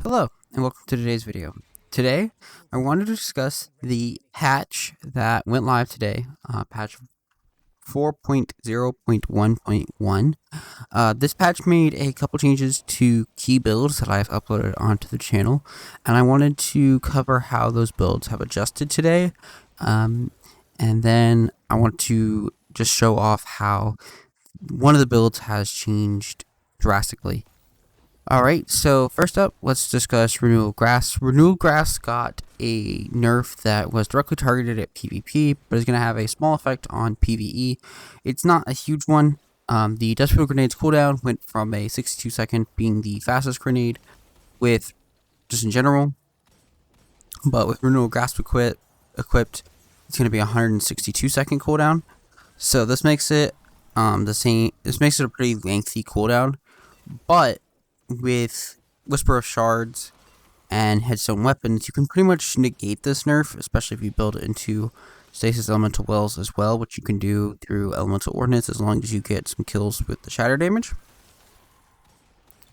Hello, and welcome to today's video. Today, I wanted to discuss the patch that went live today, patch 4.0.1.1. This patch made a couple changes to key builds that I've uploaded onto the channel, and I wanted to cover how those builds have adjusted today, and then I want to just show off how one of the builds has changed drastically. Alright, so first up, let's discuss Renewal Grass. Renewal Grass got a nerf that was directly targeted at PvP, but is going to have a small effect on PvE. It's not a huge one. The Dust Field Grenade's cooldown went from a 62 second being the fastest grenade with just in general, but with Renewal Grass equipped, it's going to be a 162 second cooldown. So this makes it the same. This makes it a pretty lengthy cooldown, but with Whisper of Shards and Headstone Weapons, you can pretty much negate this nerf, especially if you build it into Stasis Elemental Wells as well, which you can do through Elemental Ordnance as long as you get some kills with the shatter damage.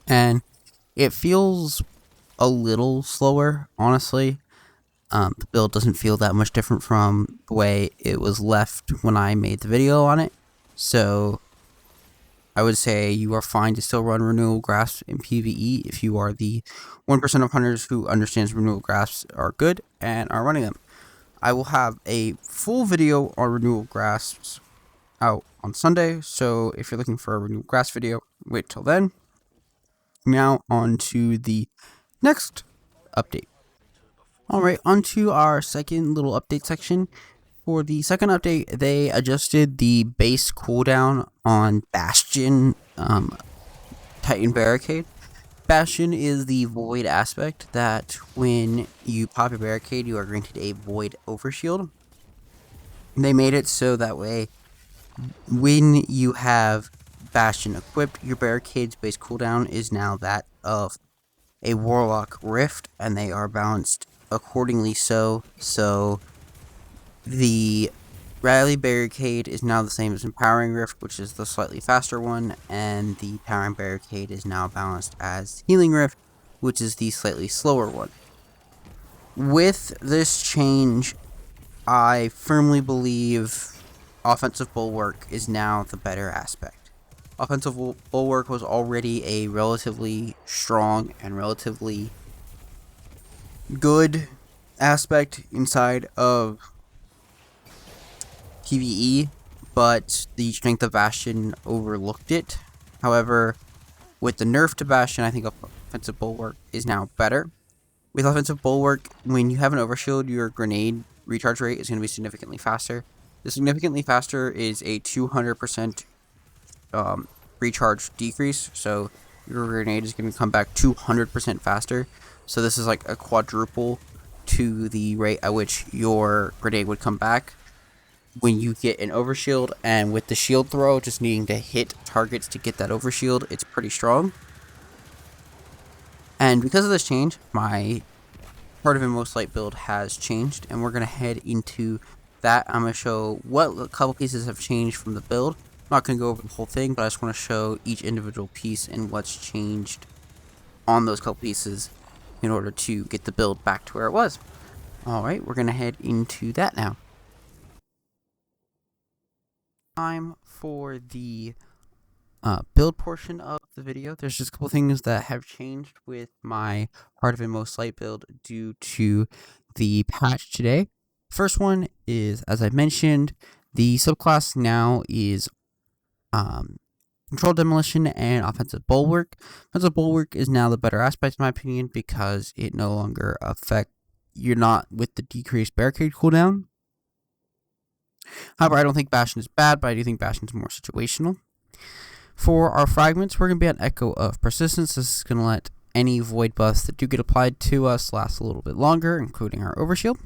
And it feels a little slower, honestly. The build doesn't feel that much different from the way it was left when I made the video on it. So I would say you are fine to still run Renewal Grass in PvE if you are the 1% of hunters who understands Renewal Grass are good and are running them. I will have a full video on Renewal Grass out on Sunday, so if you're looking for a Renewal Grass video, wait till then. Now on to the next update. Alright, on to our second little update section. For the second update, they adjusted the base cooldown on Bastion Titan Barricade. Bastion is the void aspect that when you pop a barricade, you are granted a void overshield. They made it so that way when you have Bastion equipped, your barricade's base cooldown is now that of a Warlock Rift, and they are balanced accordingly so the Rally Barricade is now the same as Empowering Rift, which is the slightly faster one, and the Powering Barricade is now balanced as Healing Rift, which is the slightly slower one. With this change, I firmly believe Offensive Bulwark is now the better aspect. Offensive Bulwark was already a relatively strong and relatively good aspect inside of PvE, but the strength of Bastion overlooked it. However, with the nerf to Bastion, I think Offensive Bulwark is now better. With Offensive Bulwark, when you have an overshield, your grenade recharge rate is going to be significantly faster. The significantly faster is a 200% recharge decrease, so your grenade is going to come back 200% faster. So this is like a quadruple to the rate at which your grenade would come back when you get an overshield, and with the shield throw, just needing to hit targets to get that overshield, it's pretty strong. And because of this change, my Heart of Inmost Light build has changed, and we're going to head into that. I'm going to show what a couple pieces have changed from the build. I'm not going to go over the whole thing, but I just want to show each individual piece and what's changed on those couple pieces in order to get the build back to where it was. Alright, we're going to head into that now. Time for the build portion of the video. There's just a couple things that have changed with my Heart of Inmost Light build due to the patch today. First one is, as I mentioned, the subclass now is Controlled Demolition and Offensive Bulwark. Offensive Bulwark is now the better aspect in my opinion because it no longer you're not with the decreased barricade cooldown. However, I don't think Bastion is bad, but I do think Bastion is more situational. For our fragments, we're going to be on Echo of Persistence. This is going to let any void buffs that do get applied to us last a little bit longer, including our overshield.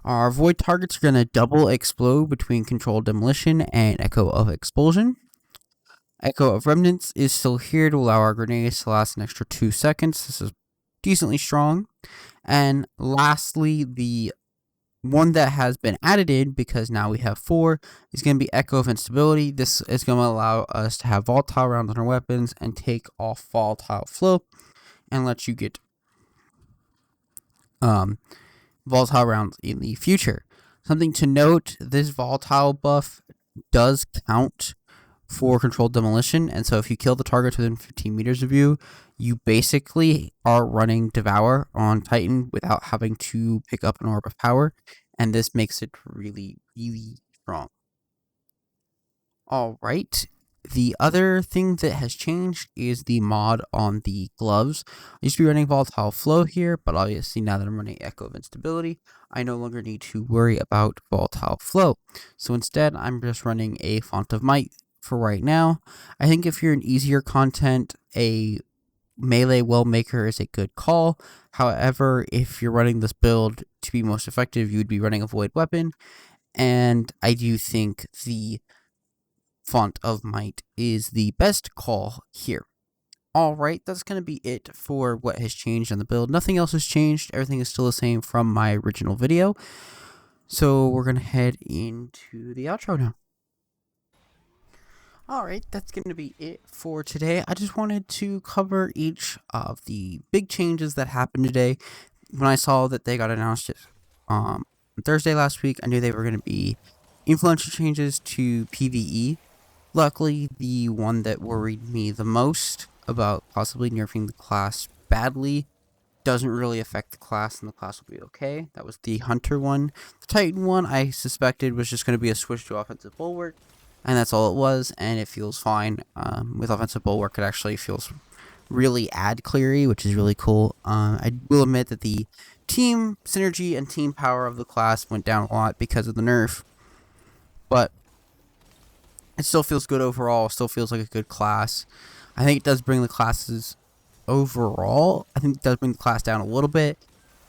Our void targets are going to double explode between Controlled Demolition and Echo of Expulsion. Echo of Remnants is still here to allow our grenades to last an extra 2 seconds. This is decently strong. And lastly, the one that has been added in, because now we have 4, is going to be Echo of Instability. This is going to allow us to have volatile rounds on our weapons and take off volatile flow and let you get um, volatile rounds in the future. Something to note, this volatile buff does count for controlled demolition, and so if you kill the target within 15 meters of you, you basically are running Devour on Titan without having to pick up an Orb of Power, and this makes it really, really strong. Alright, the other thing that has changed is the mod on the gloves. I used to be running Volatile Flow here, but obviously now that I'm running Echo of Instability, I no longer need to worry about Volatile Flow. So instead, I'm just running a Font of Might for right now. I think if you're in easier content, a melee Wellmaker is a good call. However, if you're running this build to be most effective, you would be running a Void Weapon, and I do think the Font of Might is the best call here. Alright, that's going to be it for what has changed on the build. Nothing else has changed. Everything is still the same from my original video. So we're going to head into the outro now. Alright, that's going to be it for today. I just wanted to cover each of the big changes that happened today. When I saw that they got announced on Thursday last week, I knew they were going to be influential changes to PvE. Luckily, the one that worried me the most about possibly nerfing the class badly doesn't really affect the class, and the class will be okay. That was the Hunter one. The Titan one, I suspected, was just going to be a switch to offensive bulwark, and that's all it was, and it feels fine. With offensive bulwark, it actually feels really ad cleary, which is really cool. I will admit that the team synergy and team power of the class went down a lot because of the nerf, but it still feels good overall. Still feels like a good class. I think it does bring the classes overall. I think it does bring the class down a little bit.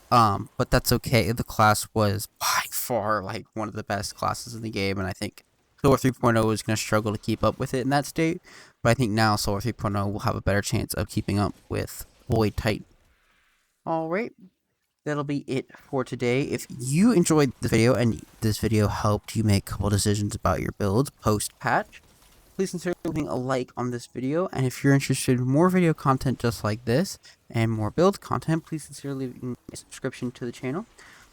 But that's okay. The class was by far like one of the best classes in the game, and I think Solar 3.0 is going to struggle to keep up with it in that state. But I think now Solar 3.0 will have a better chance of keeping up with Void Titan. Alright, that'll be it for today. If you enjoyed the video and this video helped you make a couple decisions about your builds post-patch, please consider leaving a like on this video. And if you're interested in more video content just like this and more build content, please consider leaving a subscription to the channel.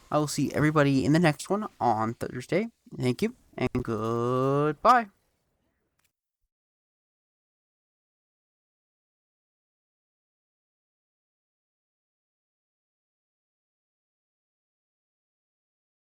I will see everybody in the next one on Thursday. Thank you and goodbye.